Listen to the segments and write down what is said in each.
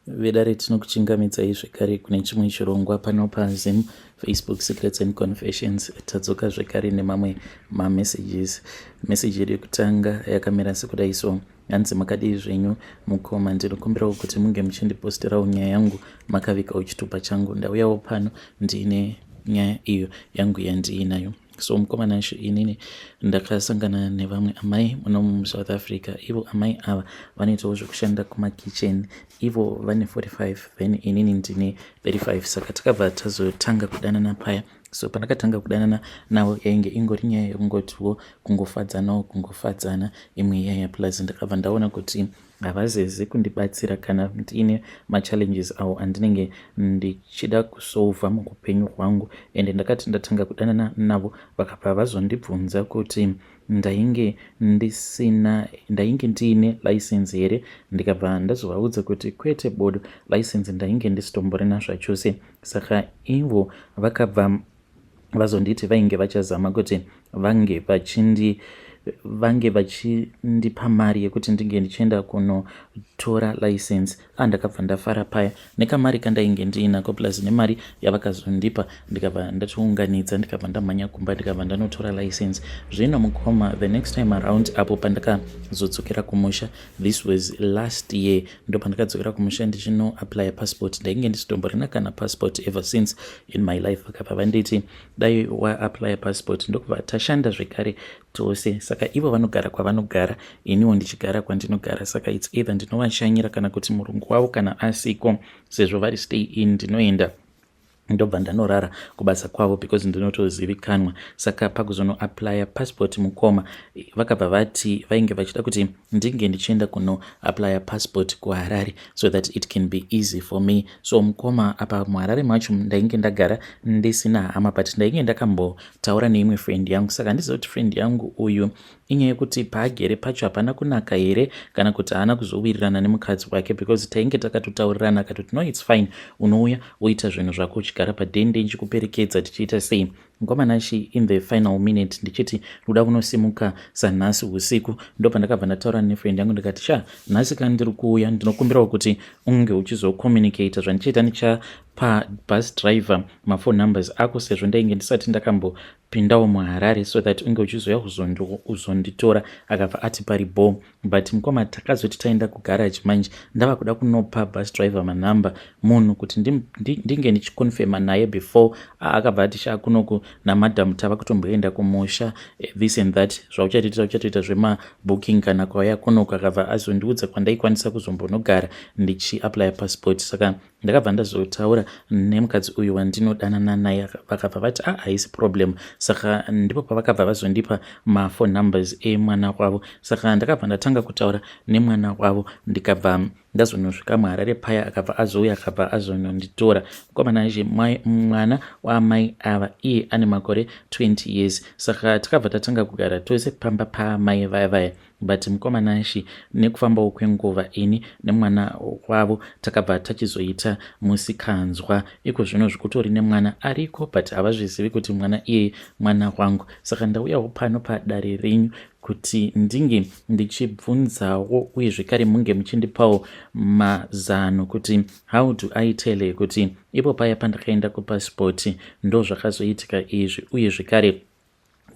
Vedare tinokuchingamidzai zvekare kune chimwe chirongwa pano paZim Facebook Secrets and Confessions. Tadzoka zvekare nemamwe mamessages. Message yedu yekutanga yakamira sekudai so: hanzi makadii zvenyu mukoma, ndinokumbirawo kuti munge muchindiposterawo nyaya yangu makavikawo chitupa changu. Ndauyawo pano ndiine nyaya iyo yangu yandiinayo. So mukomana inini ndakasangana nevamwe amai muno muSouth Africa. Ivo amai ava vanoitawo zvokushanda kumakitchen. Ivo vane 45 then inini ndine 35. Saka takabva tazotanga kudanana paya. So pandakatanga kudanana navo yainge ingori nyaya yekungotiwo kungofadzana imwe yaya. Plus ndakabva ndaona kuti havazezi kundibatsira kana ndiine machallenges avo andinenge ndichida kusolva muupenyu hwangu. Ende ndakati ndatanga kudanana navo vakabva vazondibvunza kuti ndainge ndiine license here. Ndikabva ndazovaudza kuti kwete bodo, license ndainge ndisitomborina zvachose. Saka ivo vakabva vazonditi vainge vachazama kuti vange vachindipa mari yekuti ndinge ndichienda kunotora license. Ndakabva ndafara paya nekamari kandainge ndiinako plus nemari yavakazondipa. Ndikabva ndatounganidza ndikabva ndamhanya kumba ndikabva ndanotora license. Zvino mukoma, the next time around apo pandakazodzokera kumusha, this was last year, ndo pandakadzokera kumusha ndichino apply passport. Ndainge ndisitomborina kana passport ever since in my life. Vakabva vanditi dai wa apply passport ndokubva tashanda zvekare tose. Saka ivo vanogara kwavanogara, iniwo ndichigara kwandinogara. Saka it's either ndinovashanyira kana kuti murungu wavo kana asiko, sezvo vari stay in, ndinoenda ndobva ndanorara kubasa kwavo because ndinotozivikanwa. Saka pakuzono apply passport mukoma, vakabva vati vainge vachida kuti ndinge ndichienda kuno apply passport kuHarare so that it can be easy for me. So mukoma, apa muHarare macho ndainge ndagara ndisina hama, but ndainge ndakambotaura neimwe friend yangu. Saka ndizoti friend yangu uyu inyaya yekuti paagere pacho hapana kunaka here kana kuti haana kuzowirirana nemukadzi wake, because tainge takatotaurirana akatoti no, it's fine, unouya woita zvinhu zvako uchigara padhende ndichikuperekedza tichiita sei. Mukomana in the final minute ndichiti ndoda kunosimuka sanhasi usiku. Ndo pandakabva ndataura nefriend yangu ndikati nhasi kana ndiri kuuya ndinokumbirawo kuti unge uchizokommunicata zvandichiita ndichapa bus driver mafone numbers ako, sezvo ndainge ndisati ndakambopindawo muHarare, so that unge uchizoya kuzonditora. Akabva ati paribo. But mukoma, takazoti taenda kugarage manje ndava kuda kunopa bus driver manhamba munhu kuti ndinge ndichikonfema naye before. Akabva ati kunoku namadhamu tava kutomboenda kumusha, this and that, zvauchatoita zvemabooking kana kwauya kunoku. Akabva azondiudza kwandaikwanisa kuzombonogara ndichiapply passport. Saka ndakabva ndazotaura nemukadzi uyu wandinodanana naye, vakabva vati haisi problem. Saka ndipo pavakabva vazondipa mafone numbers emwana wavo. Saka ndakabva ndatanga kutaura nemwana wavo, ndikabva ndazonosvika muHarare paya. Akabva azouya akabva azononditora. Mukomana mwana waamai ava iye ane makore 20 years. Saka takabva tatanga kugara tose pamba paamai vaya. But mukomana nekufambawo kwenguva ini nemwana wavo takabva tachizoita musikanzwa. Iko zvino zvikutori nemwana ariko, but havazvizivi kuti mwana iye mwana wangu. Saka ndauyawo pano padare renyu kuti ndinge ndichibvunzawo uye zvekare munge muchindipawo mazano kuti how do I tell kuti ipo paya pandakaenda kupasipoti ndo zvakazoitika izvi, uye zvekare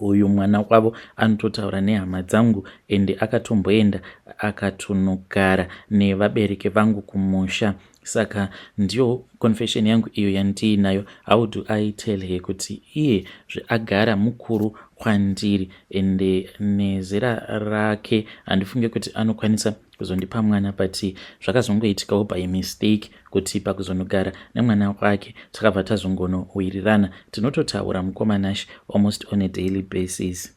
uyu mwana wavo anototaura nehama dzangu ende akatomboenda akatonogara nevabereki vangu kumusha. Saka ndiyo confession yangu iyo yandiinayo. How do I tell kuti iye agara mukuru kwandiri ende nezera rake handifunge kuti anokwanisa kuzondipa mwana, but zvakazongoitikawo by mistake kuti pakuzonogara nemwana wake takabva tazongonowirirana. Tinototaura mukomana almost on a daily basis.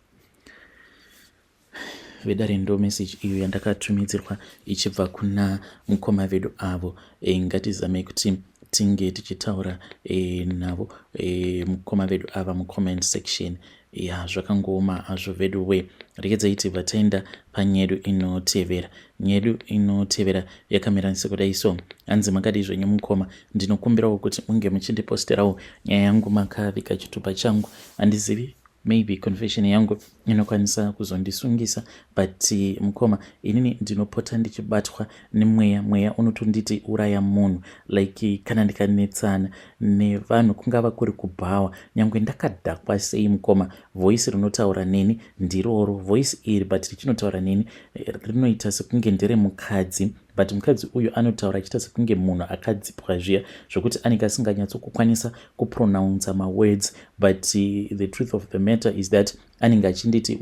Vedare ndo message iyo yandakatumidzirwa ichibva kuna mukoma vedu avo. Ngatizame kuti tinge tichitaura navo mukoma vedu ava mucomment section. Zvakangooma hazvo vedu we. Regedzai tibva taenda panyedu inotevera. Nyedu inotevera yakamira sekudai so: hanzi makadii zvenyu mukoma, ndinokumbirawo kuti munge muchindiposterawo nyaya yangu makavika chitupa changu. Handizivi maybe confession yangu inokwanisa kuzondisungisa, but mukoma inini ndinopota ndichibatwa nemweya unotonditi uraya munhu. Like kana ndikanetsana nevanhu kungava kuri kubhawa, nyangwe ndakadhakwa sei mukoma, voice rinotaura neni ndiroro voice iri, but richinotaura neni rinoita sekunge ndere mukadzi, but mukadzi uyu anotaura achiita sekunge munhu akadzipwa zviya zvokuti anenge asinganyatsokukwanisa kupronounsa mawords, but the truth of the matter is that anenge achinditi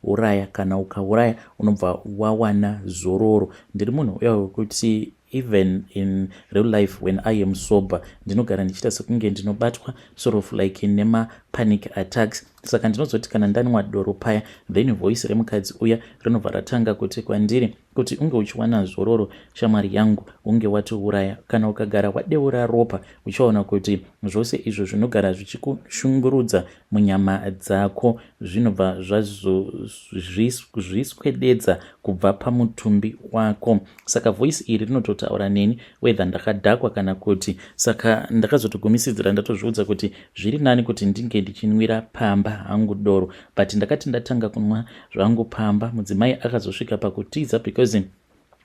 uraya, kana ukauraya unobva wawana zororo. Ndiri munhu uya wekuti even in real life when I am sober ndinogara ndichiita sekunge ndinobatwa sort of like nema-panic attacks. Saka ndinozoti kana ndanwa doro paya, then voice remukadzi uya rinobva ratanga kuti kwandiri kuti unge uchiwana zororo shamwari yangu, unge watouraya. Kana ukagara wadeura ropa uchiona kuti zvose izvo zvinogara zvichikushungurudza munyama dzako zvinobva zvazviswededza kubva pamutumbi wako. Saka voice iri rinototaura neni whether ndakadhakwa kana kuti. Saka ndakazotogumisidzira ndatozviudza kuti zviri nani kuti ndinge ndichinwira pamba hangu doro, but ndakati ndatanga kunwa zvangu pamba, mudzimai akazosvika pakutiza because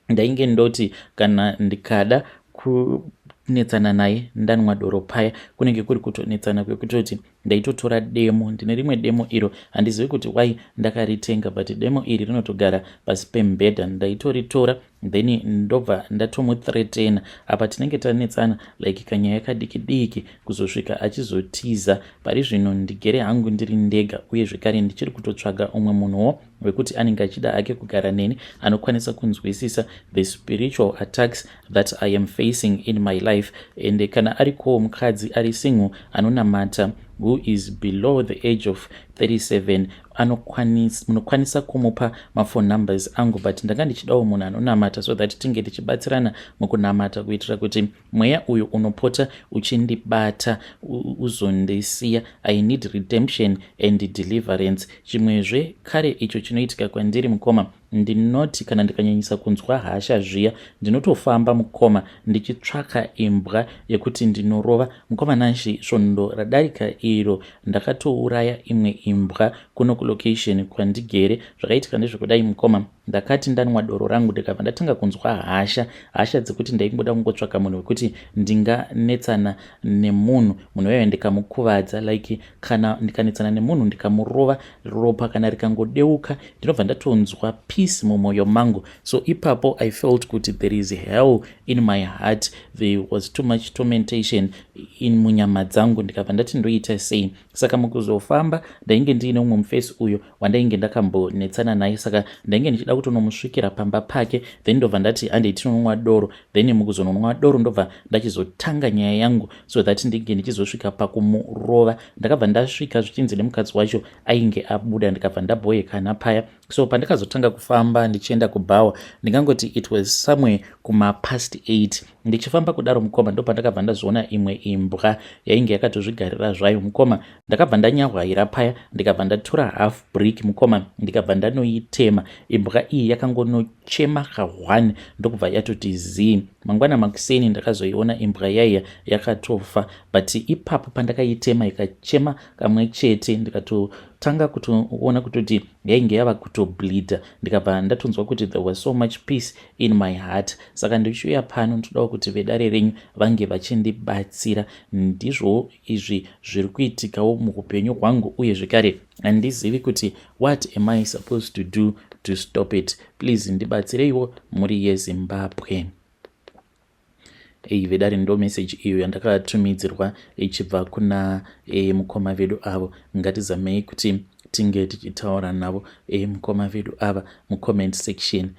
ndainge ndoti kana ndikada kunetsana naye ndanwa doro paya kunenge kuri kutonetsana kwekutoti ndaitotora demo. Ndine rimwe demo iro handizivi kuti wai ndakaritenga, but demo iri rinotogara pasi pembedha. Ndaitoritora then ndobva ndatomuthreatena apa tinenge tanetsana like kanyaya kadiki diki kuzosvika achizotiza. Pari zvino ndigere hangu ndiri ndega, uye zvekare ndichiri kutotsvaga umwe munhuwo wekuti anenge achida ake kugara neni anokwanisa kunzwisisa the spiritual attacks that I am facing in my life. And kana ariko mukadzi ari single anonamata who is below the age of 37 munokwanisa kumupa mafone numbers angu, but ndanga ndichidawo munhu anonamata so that tinge tichibatsirana mukunamata kuitira kuti mweya uyu unopota uchindibata uzondisiya. I need redemption and deliverance. Chimwezve kare icho chinoitika kwandiri mukoma, ndinoti kana ndikanyanyisa kunzwa hasha zviya ndinotofamba mukoma ndichitsvaka imbwa yekuti ndinorova. Mukoma nashi svondo radarika iro ndakatouraya imwe imbwa kuno kulocation kwandigere. Zvakaitika ndezvekudai mukoma, ndakati ndanwa doro rangu ndikabva ndatanga kunzwa hasha dzekuti ndaingoda kungotsvaka munhu wekuti ndinganetsana nemunhu wewe ndikamukuvadza, like kana ndikanetsana nemunhu ndikamurova ropa kana rikangodeuka ndinobva ndatonzwa peace mumwoyo mangu. So ipapo I felt kuti there is hell in my heart, there was too much tormentation in munyama dzangu. Ndikabva ndati ndoita sei? Saka mukuzofamba ndainge ndiine umwe mufesi uyo wandainge ndakambonetsana naye, saka ndainge ndichida kutonomusvikira pamba pake, then ndobva ndati handei tinonwa doro, then mukuzononwa doro ndobva ndachizotanga nyaya yangu so that ndinge ndichizosvika pakumurova. Ndakabva ndasvika zvichinzi nemukadzi wacho ainge abuda, ndikabva ndabhoyekana paya. So pandakazotanga kufamba ndichienda kubhawa ndingangoti it was somewhere kuma past 8 ndichifamba kudaro mukoma, ndo pandakabva ndazviona imwe imbwa yainge yakatozvigarira zvayo mukoma. Ndakabva ndanyahwaira paya, ndikabva ndatora half brick mukoma, ndikabva ndanoitema. Imbwa iyi yakangonochema kahwani ndokubva yatoti zii. Mangwana makuseni ndakazoiona imbwa yaiya yakatofa, but ipapo pandakaitema ikachema kamwe chete ndikatotanga kutoona kutoti yainge yava kutobleeda. Ndikabva ndatonzwa kuti there was so much peace in my heart. Saka ndichiuya pano ndodawo kuti vedare renyu vange vachindibatsira. Ndizvo izvi zviri kuitikawo muupenyu hwangu, uye zvekare handizivi kuti what am I supposed to do to stop it. Please ndibatsireiwo muri yeZimbabwe. Vedare ndo message iyo yandakatumidzirwa ichibva kuna mukoma vedu avo. Ngatizamei kuti tinge tichitaura navo mukoma vedu ava mucomment section.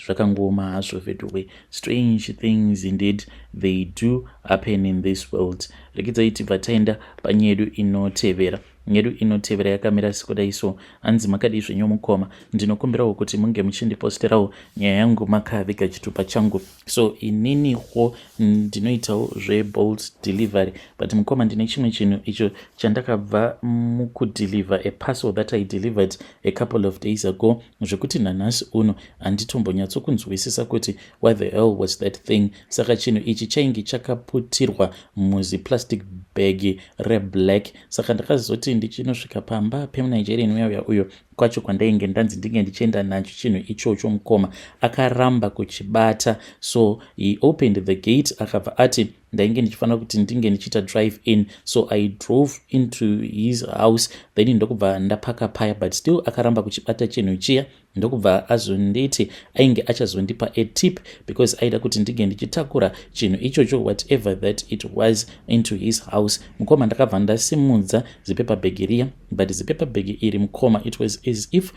Zvakangoma hazvo vedu, strange things indeed they do happen in this world. Rekidzai tibva taenda panyedu inotevera. Nyedu inotevera yakamira sikudai so. Hanzi makadi zvenyu mukoma, ndinokumbirawo kuti munge muchindiposterawo nyaya yangu makaviga chitupa changu. So ininiwo ndinoitawo zvebold delivery, but mukoma ndine chimwe chinhu icho chandakabva mukudeliver a parcel that I delivered a couple of days ago, zvekuti nanhasi uno handitombonyatsokunzwisisa kuti what the hell was that thing. Saka chinhu ichi chainge chakaputirwa muzi plastic bag reblack. Saka ndakazoti ndichinosvika pamba pemunigerian uya uyo kwacho kwandainge ndanzi ndinge ndichienda nacho chinhu ichocho mukoma akaramba kuchibata. So he opened the gate akabva ati ndainge ndichifanira kuti ndinge ndichiita drive in, so I drove into his house then ndokubva ndapaka paya, but still akaramba kuchibata chinhu chiya. Ndokubva azonditi ainge achazondipa a tip because aida kuti ndinge ndichitakura chinhu ichocho whatever that it was into his house. Mukoma ndakabva ndasimudza zipepabhegi riya, but zipepabhegi iri mukoma it was as if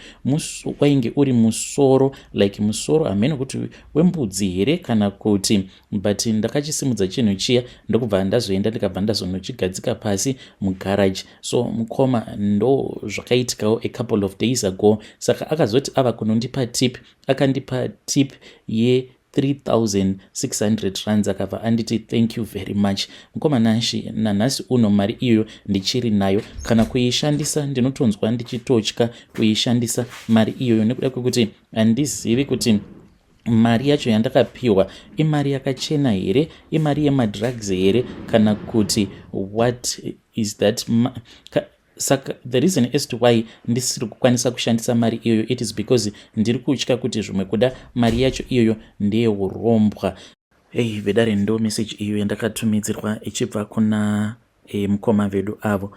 wainge uri musoro, like musoro hamene kuti wembudzi here kana kuti, but ndakachisimudza chinhu chiya ndokubva ndazoenda ndikabva ndazonochigadzika pasi mugarage. So mukoma ndo zvakaitikawo a couple of days ago. Saka akazoti ava kunondipa tip, akandipa tip ye 3,600 rands akabva anditi thank you very much. Mukoma nanhasi uno mari iyo ndichiri nayo, kana kuishandisa ndinotonzwa ndichitotya kuishandisa mari iyoyo nekuda kwekuti handizivi kuti mari yacho yandakapiwa imari yakachena here, imari yemadrugs here, kana kuti what is that saka the reason as to why ndisiri kukwanisa kushandisa mari iyoyo it is because ndiri kutya kuti zvimwe kuda mari yacho iyoyo ndeyeurombwa. Hey, vedare ndo message iyo yandakatumidzirwa ichibva kuna mukoma vedu avo.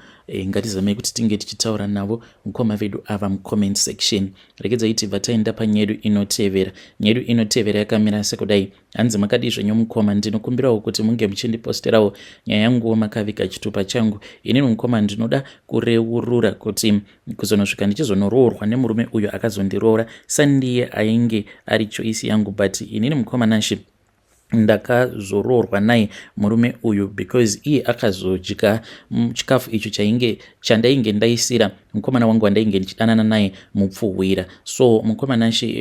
Ngatizamei kuti tinge tichitaura navo mukoma vedu ava mucomment section. Rekedza iti vataenda panyedu inotevera. Nyedu inotevera yakamira sekudai: hanzi makadi zvenyu mukoma, ndinokumbirawo kuti munge muchindiposterawo nyaya yangu makaviga chitupa changu. Inini mukoma ndinoda kureurura kuti kuzonosvika ndichizonoroorwa nemurume uyo akazondiroora sandiye ainge ari choice yangu, but inini mukoma nashi ndakazoroorwa naye murume uyu because iye akazodya chikafu icho chandainge ndaisira mukomana wangu andainge ndichidanana naye mupfuhwira. So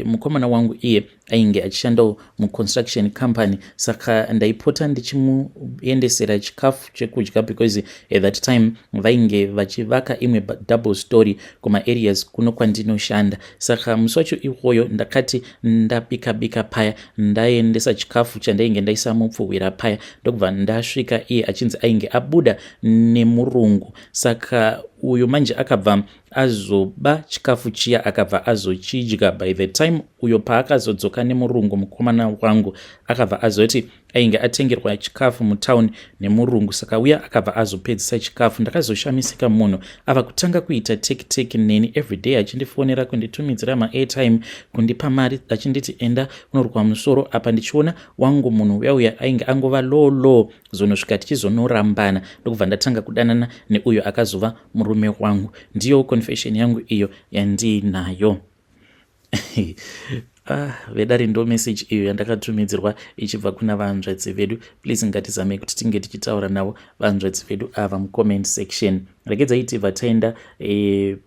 mukomana wangu iye ainge achishandawo muconstruction company, saka ndaipota ndichimuendesera chikafu chekudya because at that time vainge vachivaka imwe double story kuma-areas kuno kwandinoshanda. Saka musi wacho iwoyo ndakati ndabika paya, ndaendesa chikafu chandainge ndaisa mupfuhwira paya, ndokubva ndasvika iye achinzi ainge abuda nemurungu. Saka uyo manje akabva azoba chikafu chiya akabva azochidya. By the time uyo paakazodzoka nemurungu mukomana wangu akabva azoti ainge atengerwa chikafu mutauni nemurungu, saka uya akabva azopedzisa chikafu. Ndakazoshamisika munhu ava kutanga kuita teki neni everyday achindifonera kunditumidzira ma-airtime, kundipa mari achinditi enda kunorukwa musoro. Apa ndichiona wangu munhu uyauya ainge angova low zonosvika tichizonorambana, ndokubva ndatanga kudanana neuyo akazova murume wangu. Ndiyo confession yangu iyo yandinayo. Vedare ndo message iyo yandakatumidzirwa ichibva kuna vanzvadzi vedu. Please ngatizamei kuti tinge tichitaura navo vanzvadzi vedu ava mucomment section. Rekedza iti vataenda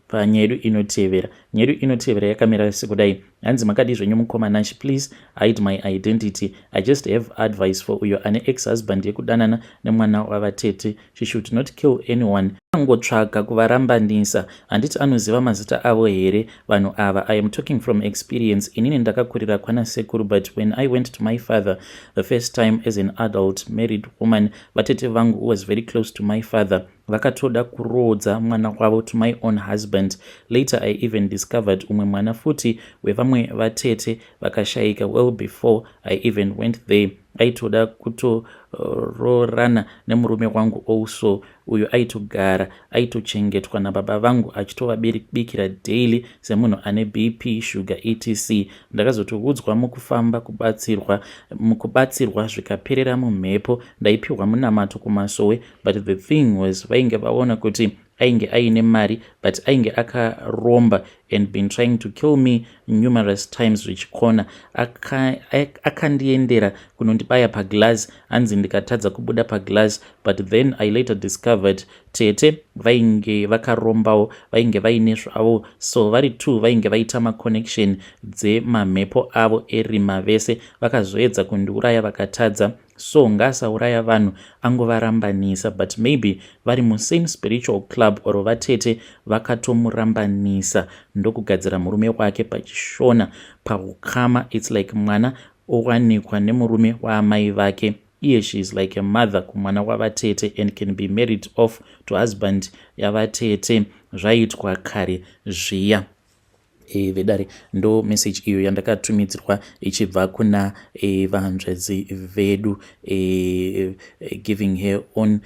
panyedu inotevera. Nyedu inotevera yakamira sekudai: hanzi makadi zvenyu mukoma nashi, please hide my identity. I just have advice for uyo ane ex-husband yekudanana nemwana wavatete. She should not kill anyone. Angotsvaga kuvarambanisa, handiti anoziva mazita avo here vanhu ava. I am talking from experience. Inini ndakakurira kwana sekuru, but when I went to my father the first time as an adult married woman, vatete vangu was very close to my father. Vakatoda kurodza mwana wavo to my own husband. Later I even discovered umwe mwana futi wevamwe vatete vakashayika well before I even went there. Aitoda kutororana nemurume wangu also. Uyo aitogara aitochengetwa nababa vangu achitovabikira daily semunhu ane BP, sugar etc. Ndakazotokudzwa mukufamba mukubatsirwa zvikaperera mumhepo. Ndaipiwa munamato kumasowe, but the thing was vainge vaona kuti ainge aine mari, but ainge akaromba and been trying to kill me numerous times zvichikona. Akandiendera kunondibaya paglass, hanzi ndikatadza kubuda paglass, but then I later discovered tete vainge vakarombawo, vainge vaine zvavo. So vari two vainge vaita maconnection dzemamhepo avo erima vese, vakazoedza kundiuraya vakatadza. So ngasauraya vanhu angovarambanisa, but maybe vari musame spiritual club or vatete vakatomurambanisa ndokugadzira murume wake pachishona paukama. It's like mwana owanikwa nemurume waamai vake iye she is like a mother kumwana wavatete and can be married off to husband yavatete zvaitwa kare zviya. Vedare ndo message iyo yandakatumidzirwa ichibva kuna vahanzvadzi vedu, giving her own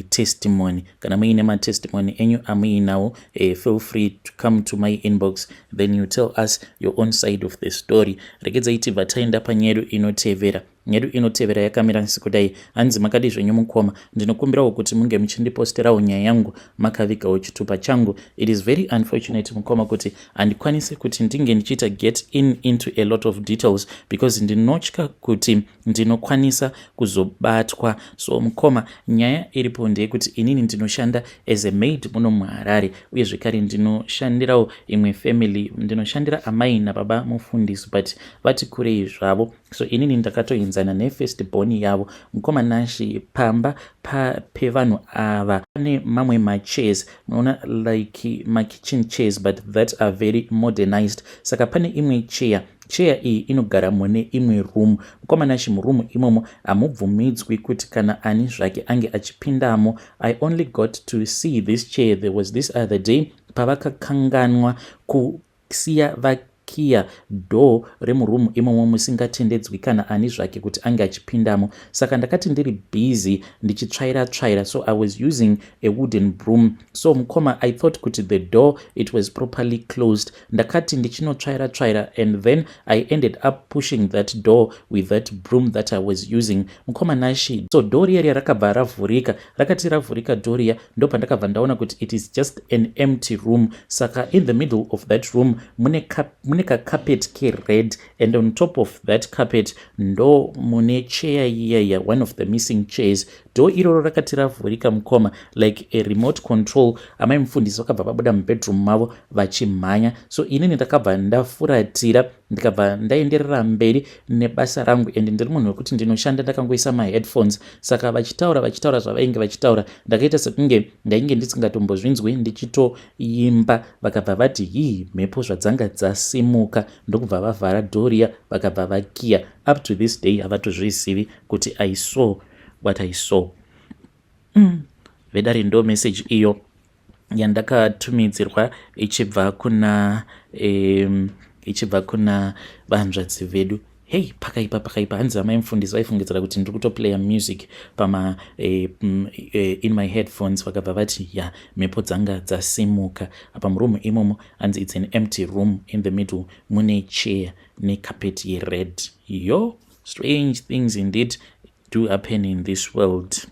testimony. Kana muine matestimony enyu amuinawo, feel free to come to my inbox, then you tell us your own side of the story. Regedzai tibva taenda panyedu inotevera. Nyedu inotevera yakamira sekudai. Hanzi makadi zvenyu mukoma, ndinokumbirawo kuti munge muchindiposterawo nyaya yangu makavigawo chitupa changu. It is very unfortunate mukoma kuti handikwanisi kuti ndinge ndichiita get into a lot of details because ndinotya kuti ndinokwanisa kuzobatwa. So mukoma, nyaya iripo ndeyekuti inini ndinoshanda as a maid muno muHarare, uye zvekare ndinoshandirawo imwe family, ndinoshandira amai nababa mufundisi, but vati kurei zvavo. So inini ndakatoenzana nefirst born yavo. Mukoma nashi pamba pevanhu ava pane mamwe machairs, munoona like kitchen chairs, but that are very modernized. Saka pane imwe chair iyi inogara mune imwe room. Mukoma nashi murumu imomo hamubvumidzwi kuti kana ani zvake ange achipindamo. I only got to see this chair, there was this other day pavakakanganwa kusiya kia door remurumu imomo musingatendedzwi kana ani zvake kuti ange achipindamo. Saka ndakati ndiri busy ndichitsvaira, so I was using a wooden broom. So mukoma, I thought kuti the door it was properly closed. Ndakati ndichinotsvaira and then I ended up pushing that door with that broom that I was using. Mukoma nashi, so door riya rakabva ravhurika. Rakati ravhurika door riya, ndo pandakabva ndaona kuti it is just an empty room. Saka in the middle of that room mune ka carpet ke red, and on top of that carpet ndo mune chair iya, one of the missing chairs. Do iroro rakati ravhurika mukoma, like a remote control. Amai mufundisi vakabva vabuda mubedroom mavo vachimhanya. So inini ndakabva ndafuratira, ndikabva ndaenderera mberi nebasa rangu, and ndiri munhu wekuti ndinoshanda ndakangoisa maheadphones. Saka vachitaura zvavainge vachitaura, ndakaita sekunge ndainge ndisingatombozvinzwi ndichitoimba. Vakabva vati mhepo zvadzanga dzasimuka, ndokubva vavhara dhoria vakabva vakiya. Up to this day havatozvizivi kuti I saw what I saw. Vedare ndo message iyo yandakatumidzirwa ichibva kuna vahanzvadzi vedu. Hey, pakaipa hanzi amai mufundisi vaifungidzira kuti ndiri kutoplaya music in my headphones. Vakabva vati mhepo dzanga dzasimuka. Apa murumu imomo hanzi it's an empty room, in the middle mune chair necarpet ye red. Strange things indeed do happen in this world.